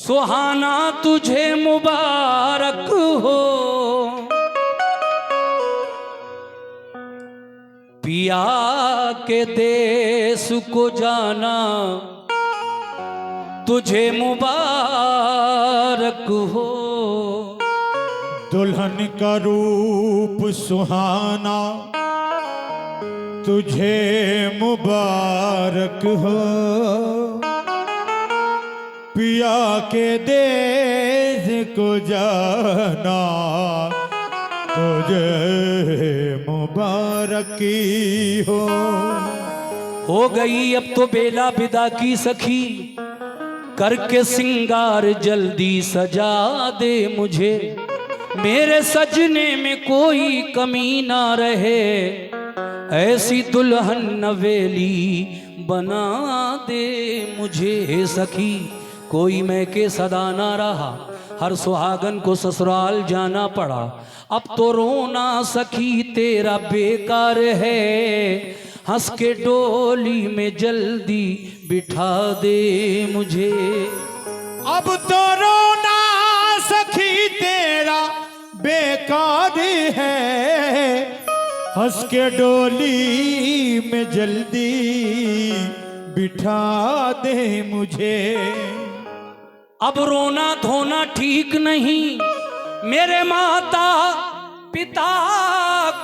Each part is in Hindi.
सुहाना तुझे मुबारक हो, पिया के देश को जाना तुझे मुबारक हो। दुल्हन का रूप सुहाना तुझे मुबारक हो, पिया के देश को जाना तुझे मुबारकी हो गई अब तो बेला विदा की सखी, करके सिंगार जल्दी सजा दे मुझे, मेरे सजने में कोई कमी ना रहे, ऐसी दुल्हन नवेली बना दे मुझे। हे सखी कोई मैं के सदा ना रहा, हर सुहागन को ससुराल जाना पड़ा, अब तो रोना सखी तेरा बेकार है, हंस के डोली में जल्दी बिठा दे मुझे। अब तो रोना सखी तेरा बेकार है, हंस के डोली में जल्दी बिठा दे मुझे। अब रोना धोना ठीक नहीं, मेरे माता पिता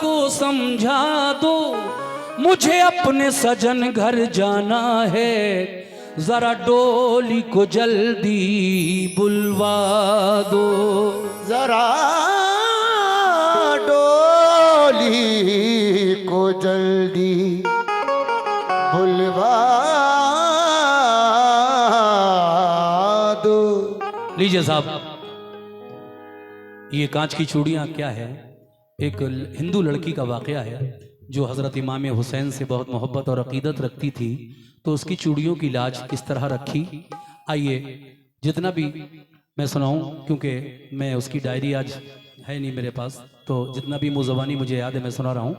को समझा दो, मुझे अपने सजन घर जाना है, जरा डोली को जल्दी बुलवा दो, जरा डोली को जल्दी बुलवा दो। लीजिए साहब, ये कांच की चूड़ियां क्या है? एक हिंदू लड़की का वाकया है जो हज़रत इमाम हुसैन से बहुत मोहब्बत और अकीदत रखती थी, तो उसकी चूड़ियों की लाज किस तरह रखी, आइए जितना भी मैं सुनाऊं, क्योंकि मैं उसकी डायरी आज है नहीं मेरे पास, तो जितना भी मुज़वानी मुझे याद है मैं सुना रहा हूं।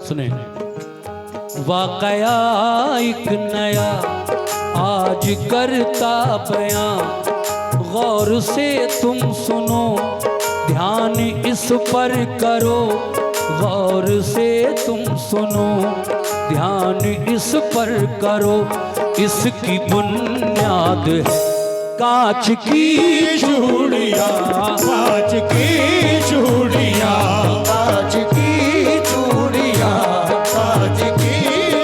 सुने, वाकया एक नया आज करता बयां, गौर से तुम सुनो, ध्यान इस पर करो, गौर से तुम सुनो, ध्यान इस पर करो, इसकी बुनियाद है कांच की चूड़ियां, कांच की चूड़ियां, कांच की चूड़ियां, कांच की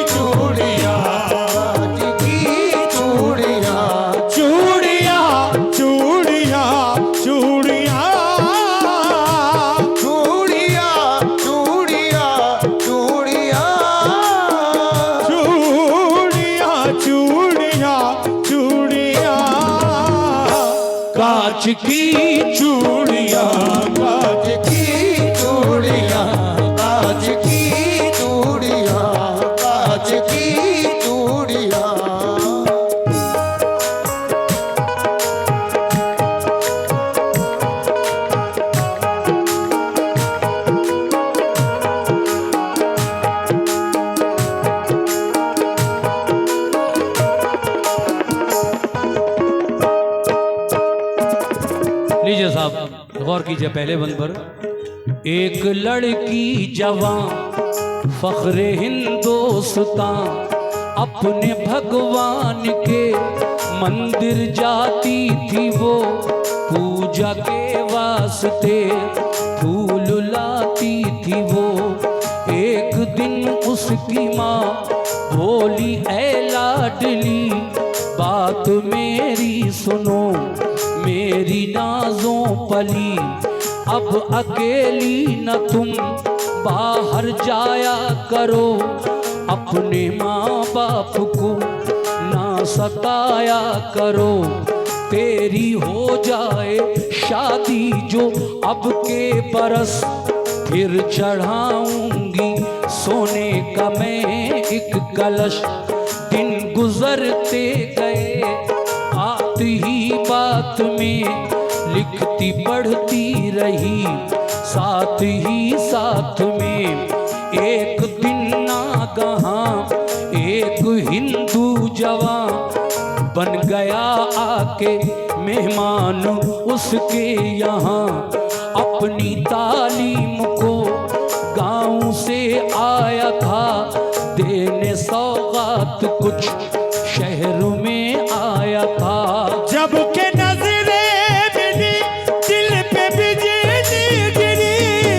चूड़ियां, कांच की चूड़ियां, चूड़ियां, चूड़ियां, चूड़ियां, चूड़ियां, चूड़ियां, चूड़ियां, चूड़ियां, चूड़ियां, चूड़ियां, कांच की चूड़ियां, कांच की चूड़ियां, कांच की चूड़ियां, कांच की चूड़ियां। लीजिए साहब गौर कीजिए पहले बंद पर। एक लड़की जवान फख्रे हिंदोस्तां, अपने भगवान के मंदिर जाती थी वो, पूजा के वास्ते फूल लाती थी वो। एक दिन उसकी माँ बोली, ऐ लाडली बात मेरी सुनो, मेरी नाजों पली अब अकेली न तुम बाहर जाया करो, अपने माँ बाप को ना सताया करो। तेरी हो जाए शादी जो अब के बरस, फिर चढ़ाऊंगी सोने का मैं एक कलश। दिन गुजरते गए बात ही बात में, लिखती पढ़ती रही साथ ही साथ में। एक दिन नागहां एक हिंदू जवान बन गया आके मेहमान उसके यहाँ। अपनी तालीम को गांव से आया था देने सौगात, कुछ शहर में आया था। जब के नजरे मिली दिल पे बिजली गिरी,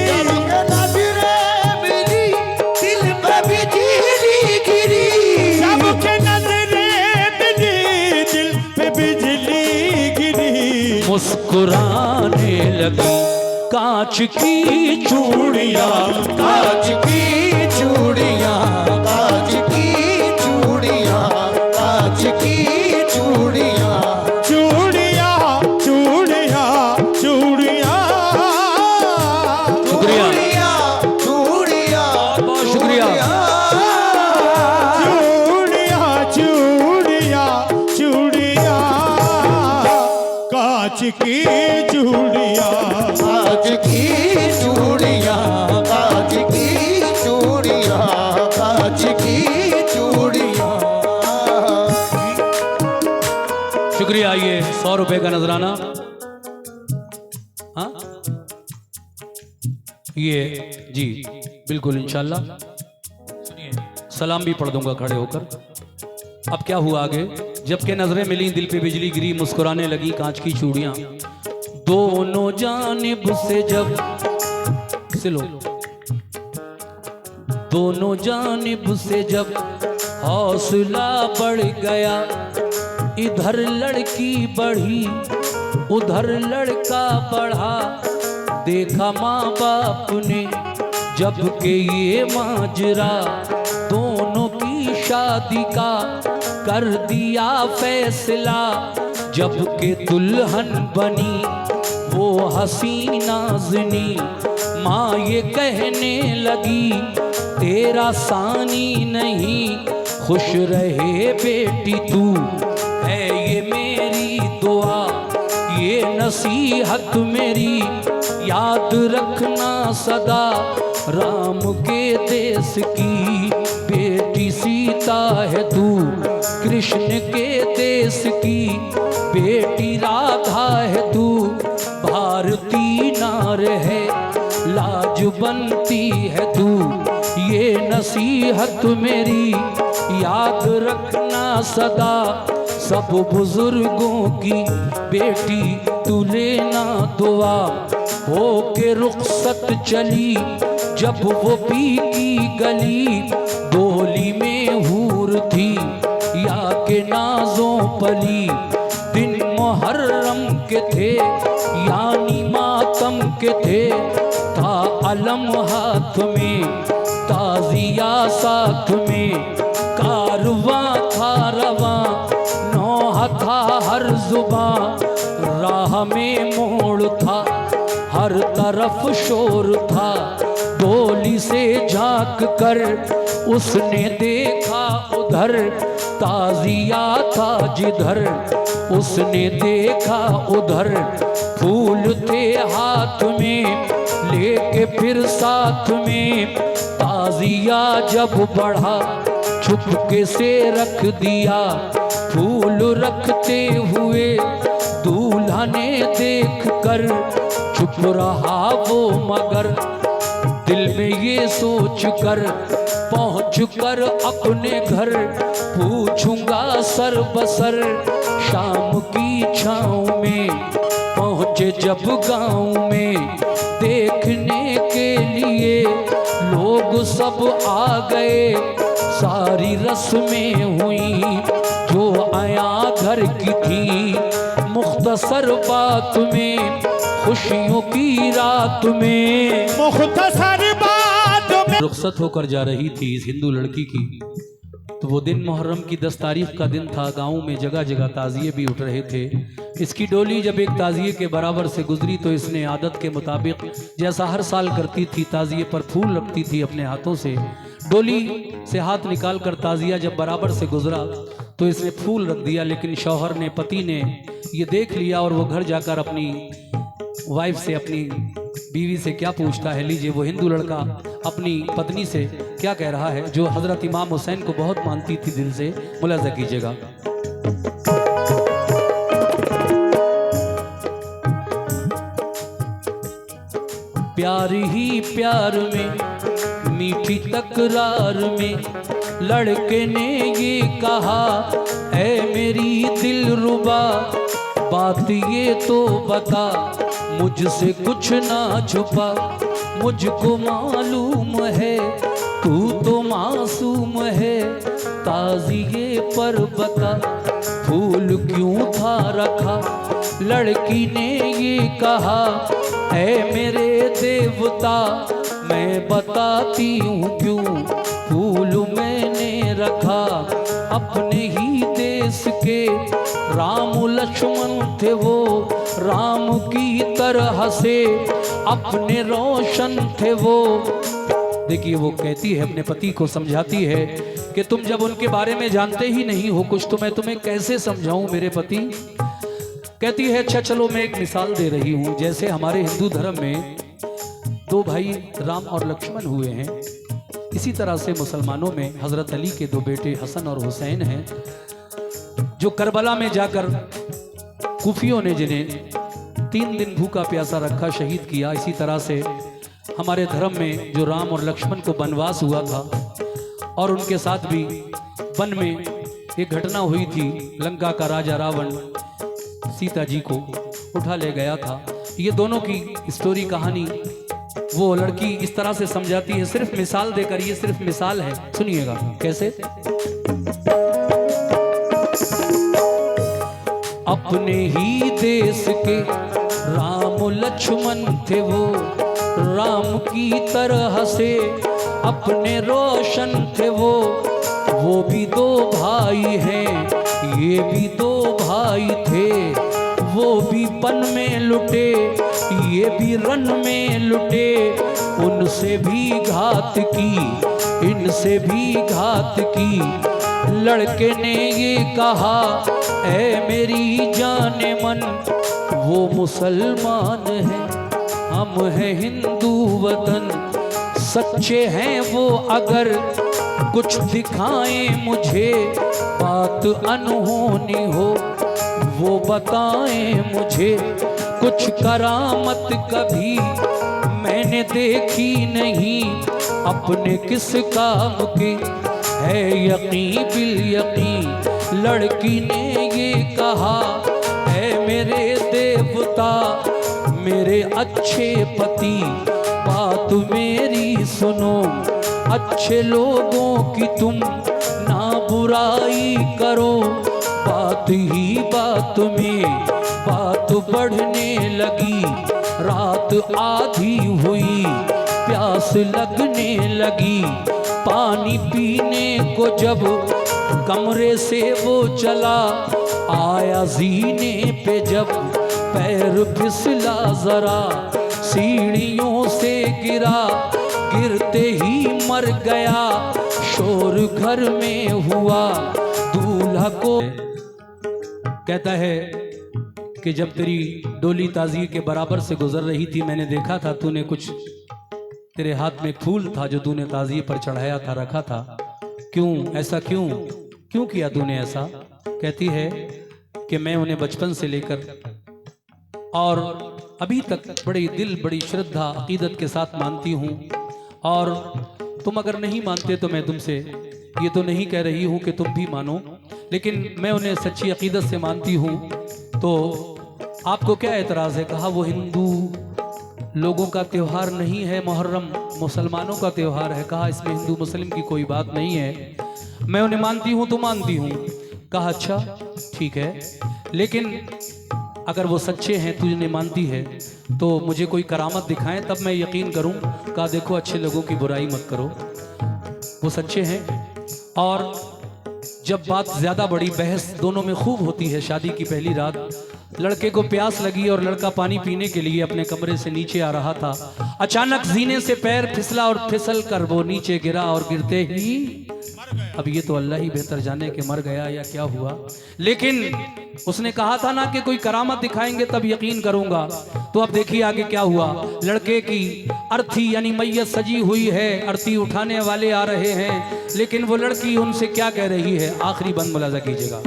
जब के नजरे मिली दिल पे बिजली गिरी, जब के नजरे मिली दिल पे बिजली गिरी। मुस्कुराने लगी कांच की चूड़ियां, कांच की चूड़ियां, कांच की चूड़ियां, कांच की चूड़ियां, चूड़ियां चूड़ियां चूड़ियां। शुक्रिया, चूड़ियां, बहुत शुक्रिया। चूड़ियां चूड़ियां चूड़ियां, कांच की चूड़ियां। कांच की चूड़ियां, कांच की चूड़ियां, कांच की चूड़ियां। शुक्रिया। ये 100 रुपए का नजराना। हाँ ये जी बिल्कुल इंशाल्लाह। सुनिए, सलाम भी पढ़ दूंगा खड़े होकर। अब क्या हुआ आगे? जबकि नजरें मिली दिल पे बिजली गिरी, मुस्कुराने लगी कांच की चूड़ियां। दोनों जानिब से जब सिलो, दोनों जानिब से जब हौसला बढ़ गया, इधर लड़की बढ़ी उधर लड़का बढ़ा। देखा माँ बाप ने जबकि ये माजरा, दोनों की शादी का कर दिया फैसला। जबकि दुल्हन बनी वो हसीना ज़नी, माँ ये कहने लगी तेरा सानी नहीं, खुश रहे बेटी तू है ये मेरी दुआ। ये नसीहत मेरी याद रखना सदा, राम के देश की बेटी सीता है तू, कृष्ण के देश की बेटी राधा है तू। भारती नार है लाज बनती है तू, ये नसीहत मेरी याद रखना सदा। सब बुजुर्गों की बेटी तू लेना दुआ। हो के रुखसत चली जब वो पी की गली, डोली में हूर थी या के नाजों पली। दिन मुहर्रम के थे यानी मातम के थे, था अलम हाथ में ताजिया साथ में। कारवां था रवां नौहा था हर जुबां, राह में मोड़ था हर तरफ शोर था। डोली से झांक कर उसने देखा उधर, ताजिया था जिधर उसने देखा उधर। फूल थे हाथ में लेके फिर साथ में, ताजिया जब बढ़ा छुपके से रख दिया। फूल रखते हुए दूल्हा ने देख कर चुप रहा वो मगर, दिल में ये सोच कर पहुँच कर अपने घर पूछूंगा सर बसर। शाम की छाँव में पहुँचे जब गाँव में, देखने के लिए लोग सब आ गए। सारी रस्में हुई जो आया घर की थी, मुख्तसर बात में खुशियों की रात में मुख्तसर बात में रुखसत होकर जा रही थी इस हिंदू लड़की की। तो वो दिन मुहर्रम की 10 तारीख का दिन था। गांव में जगह जगह ताज़िए भी उठ रहे थे। इसकी डोली जब एक ताज़िए के बराबर से गुजरी तो इसने आदत के मुताबिक, जैसा हर साल करती थी, ताज़िए पर फूल रखती थी अपने हाथों से। डोली से हाथ निकाल कर ताज़िया जब बराबर से गुजरा तो इसने फूल रख दिया। लेकिन शौहर ने, पति ने ये देख लिया और वो घर जाकर अपनी वाइफ से, अपनी बीवी से क्या पूछता है। लीजिए, वो हिंदू लड़का अपनी पत्नी से क्या कह रहा है, जो हजरत इमाम हुसैन को बहुत मानती थी दिल से। मुलाजा कीजिएगा। प्यार ही प्यार में, मीठी तकरार में, लड़के ने ये कहा, ऐ मेरी दिलरुबा बात ये तो बता, मुझसे कुछ ना छुपा, मुझको मालूम है तू तो मासूम है, ताज़िए पर बता फूल क्यों था रखा। लड़की ने ये कहा, ऐ मेरे देवता मैं बताती हूँ क्यों फूल मैंने रखा। अपने ही देश के राम लक्ष्मण थे वो, राम की तरह से अपने रोशन थे वो। देखिए, वो कहती है, अपने पति को समझाती है कि तुम जब उनके बारे में जानते ही नहीं हो कुछ, तो मैं तुम्हें कैसे समझाऊं मेरे पति। कहती है, अच्छा चलो मैं एक मिसाल दे रही हूं। जैसे हमारे हिंदू धर्म में 2 भाई राम और लक्ष्मण हुए हैं, इसी तरह से मुसलमानों में हजरत अली के 2 बेटे हसन और हुसैन हैं, जो करबला में जाकर कुफियों ने जिन्हें 3 दिन भूखा प्यासा रखा, शहीद किया। इसी तरह से हमारे धर्म में जो राम और लक्ष्मण को वनवास हुआ था और उनके साथ भी वन में एक घटना हुई थी, लंका का राजा रावण सीता जी को उठा ले गया था। ये दोनों की स्टोरी, कहानी वो लड़की इस तरह से समझाती है, सिर्फ मिसाल देकर। ये सिर्फ मिसाल है, सुनिएगा कैसे। अपने ही देश के राम लक्ष्मण थे वो, राम की तरह से अपने रोशन थे वो भी 2 भाई हैं, ये भी 2 भाई थे। वो भी वन में लुटे, ये भी रन में लुटे, उनसे भी घात की, इनसे भी घात की। लड़के ने ये कहा, ऐ मेरी जाने मन वो मुसलमान है, हम हैं हिंदू वतन। सच्चे हैं वो अगर कुछ दिखाएं मुझे, बात अनहोनी हो वो बताएं मुझे। कुछ करामत कभी मैंने देखी नहीं, अपने किस काम की है यकीन बिल यकीन। लड़की ने ये कहा, ऐ मेरे देवता मेरे अच्छे पति, बात मेरी सुनो, अच्छे लोगों की तुम ना बुराई करो। बात ही बात में बात बढ़ने लगी, रात आधी हुई प्यास लगने लगी। पानी पीने को जब कमरे से वो चला, आया जीने पे जब पैर फिसला जरा, सीढ़ियों से गिरा, गिरते ही मर गया। शोर घर में हुआ, दूल्हा को कहता है कि जब तेरी डोली ताज़िए के बराबर से गुजर रही थी, मैंने देखा था तूने कुछ, तेरे हाथ में फूल था जो तूने ताज़िए पर चढ़ाया था, रखा था। क्यों ऐसा, क्यों किया तूने ऐसा? कहती है कि मैं उन्हें बचपन से लेकर और अभी तक बड़ी दिल, बड़ी श्रद्धा, अकीदत के साथ मानती हूँ। और तुम अगर नहीं मानते तो मैं तुमसे ये तो नहीं कह रही हूँ कि तुम भी मानो, लेकिन मैं उन्हें सच्ची अकीदत से मानती हूँ। तो आपको क्या एतराज़ है? कहा वो हिंदू लोगों का त्यौहार नहीं है, मुहर्रम मुसलमानों का त्यौहार है। कहा इसमें हिंदू मुस्लिम की कोई बात नहीं है, मैं उन्हें मानती हूँ तो मानती हूँ। कहा अच्छा ठीक है, लेकिन अगर वो सच्चे हैं, तू इन्हें मानती है, तो मुझे कोई करामत दिखाएं, तब मैं यकीन करूं। कहा देखो अच्छे लोगों की बुराई मत करो, वो सच्चे हैं। और जब बात ज़्यादा बड़ी, बहस दोनों में खूब होती है। शादी की पहली रात लड़के को प्यास लगी और लड़का पानी पीने के लिए अपने कमरे से नीचे आ रहा था। अचानक जीने से पैर फिसला और फिसल कर वो नीचे गिरा और गिरते ही, अब ये तो अल्लाह ही बेहतर जाने कि मर गया या क्या हुआ, लेकिन उसने कहा था ना कि कोई करामत दिखाएंगे तब यकीन करूंगा। तो अब देखिए आगे क्या हुआ। लड़के की अर्थी यानी मैयत सजी हुई है, अर्थी उठाने वाले आ रहे हैं, लेकिन वो लड़की उनसे क्या कह रही है, आखिरी बंद मुलाजा कीजिएगा।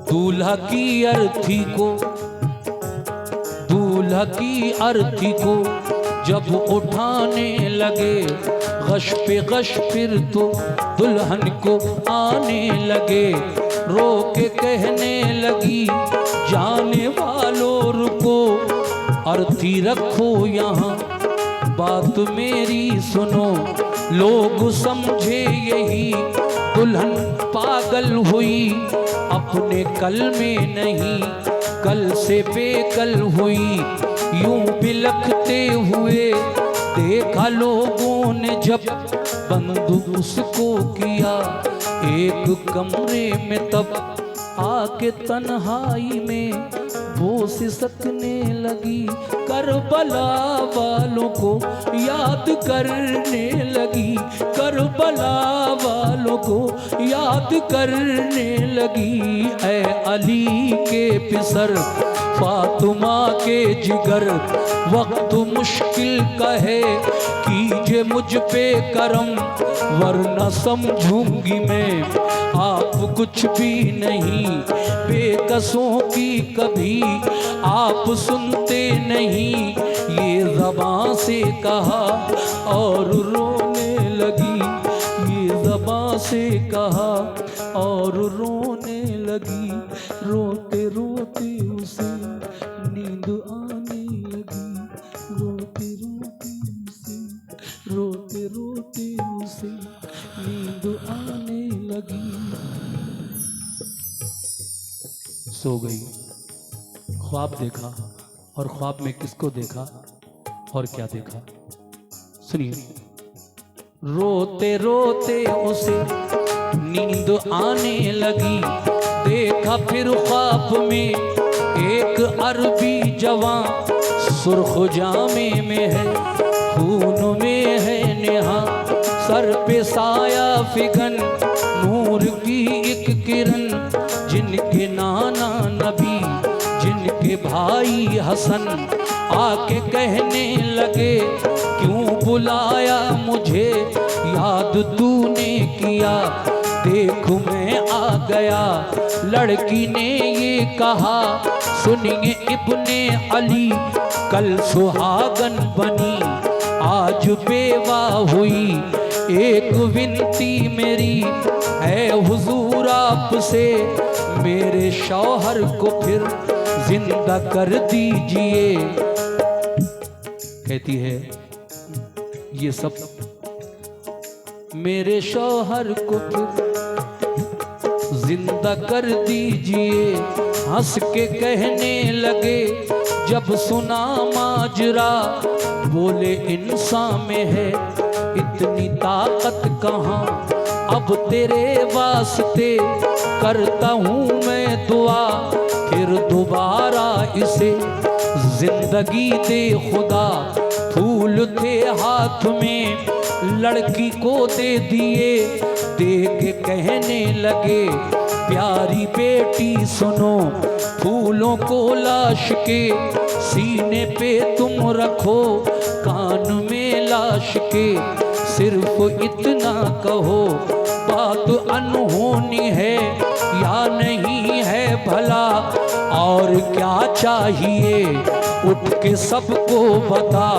दूल्हा की अर्थी को, दूल्हा की अर्थी को जब उठाने लगे, गश पे गश फिर तो दुल्हन को आने लगे। रो के कहने लगी जाने वालों रुको, अर्थी रखो यहाँ बात मेरी सुनो। लोग समझे यही दुल्हन पागल हुई, अपने कल में नहीं कल से बेकल हुई। यूं बिलखते हुए देखा लोगों ने जब बंद उसको किया एक कमरे में, तब आके तन्हाई में वो सिसकने लगी। करबला वालों को याद करने लगी, करबला वालों को याद करने लगी। ऐ अली के पिसर फातिमा के जिगर, वक्त मुश्किल का है कीजिए मुझ पे करम, वरना समझूंगी मैं आप कुछ भी नहीं। बेकसों की कभी आप सुनते नहीं, ये ज़बां से कहा और रोने लगी, ये ज़बां से कहा और रोने लगी। रोते रोते उसे नींद आने लगी, रोते रोते उसे, रोते रोते उसे नींद आने लगी। सो गई। ख्वाब देखा, और ख्वाब में किसको देखा और क्या देखा, सुनिए। रोते रोते उसे नींद आने लगी, देखा फिर ख्वाब में एक अरबी जवान, सुर्ख जामे में है खून में है नेहा, सर पे साया फिगन नूर की एक किरण, जिनके नाना नबी जिनके भाई हसन आके कहने लगे क्यों बुलाया मुझे, याद तूने किया देख मैं आ गया। लड़की ने ये कहा सुनिए इब्ने अली, कल सुहागन बनी आज बेवा हुई, एक विनती मेरी है हुजूर आपसे, मेरे शौहर को फिर जिंदा कर दीजिए। कहती है ये सब मेरे शौहर को फिर जिंदा कर दीजिए। हंस के कहने लगे जब सुना माजरा, बोले इंसान में है इतनी ताकत कहाँ, अब तेरे वास्ते करता हूँ मैं दुआ, फिर दोबारा इसे जिंदगी दे खुदा। फूल थे हाथ में लड़की को दे दिए, दे के कहने लगे प्यारी बेटी सुनो, फूलों को लाश के सीने पे तुम रखो, कान में लाश के सिर्फ इतना कहो, बात अनहोनी है या नहीं है भला, और क्या चाहिए उठ के सबको बता।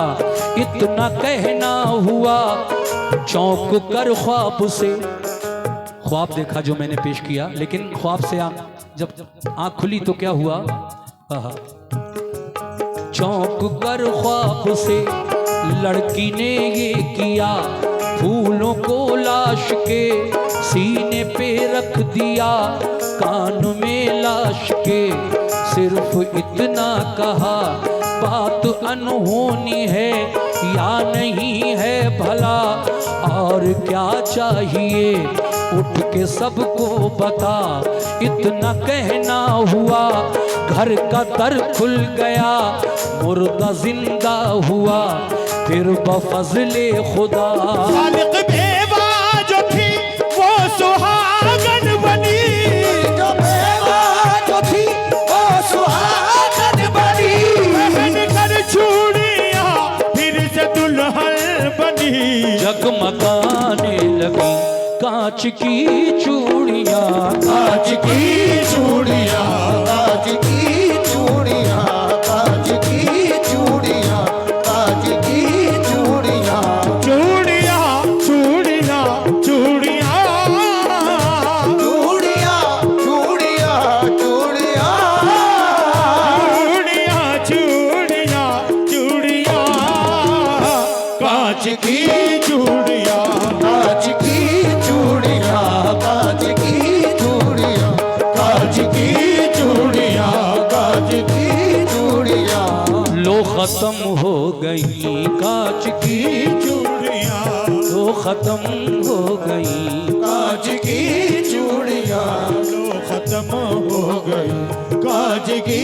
इतना कहना हुआ चौंक कर ख्वाब से, ख्वाब देखा जो मैंने पेश किया, लेकिन ख्वाब से जब आंख खुली तो क्या हुआ, चौंक कर ख्वाब से लड़की ने ये किया, फूलों को लाश के सीने पे रख दिया, कान में लाश के सिर्फ इतना कहा, बात अनहोनी है या नहीं है भला, और क्या चाहिए उठ के सबको बता। इतना कहना हुआ, घर का दर खुल गया, मुर्दा जिंदा हुआ, फिर बफज़ले खुदा। खालिक बेवा जो थी वो सुहागन बनी, जो बेवा जो थी वो सुहागन बनी, पहन कर चूड़ियां फिर से दुल्हन बनी। जगमगाने लगी कांच की चूड़ियां, कांच की चूड़ियां, कांच की चूड़ियां, कांच की चूड़ियां, कांच की चूड़ियां, चूड़ियां चूड़ियां चूड़ियां चूड़ियां, चूड़ियां, चूड़ियां, चूड़ियां चूड़ियां चूड़ियां, कांच की चूड़ियां, कांच की चूड़ियां, कांच की चूड़ियां, कांच की चूड़ियां, कांच की चूड़ियां। लो खत्म हो गई कांच की, चूड़ियां लो खत्म हो गई। कांच की चूड़ियां लो खत्म हो गई, कांच की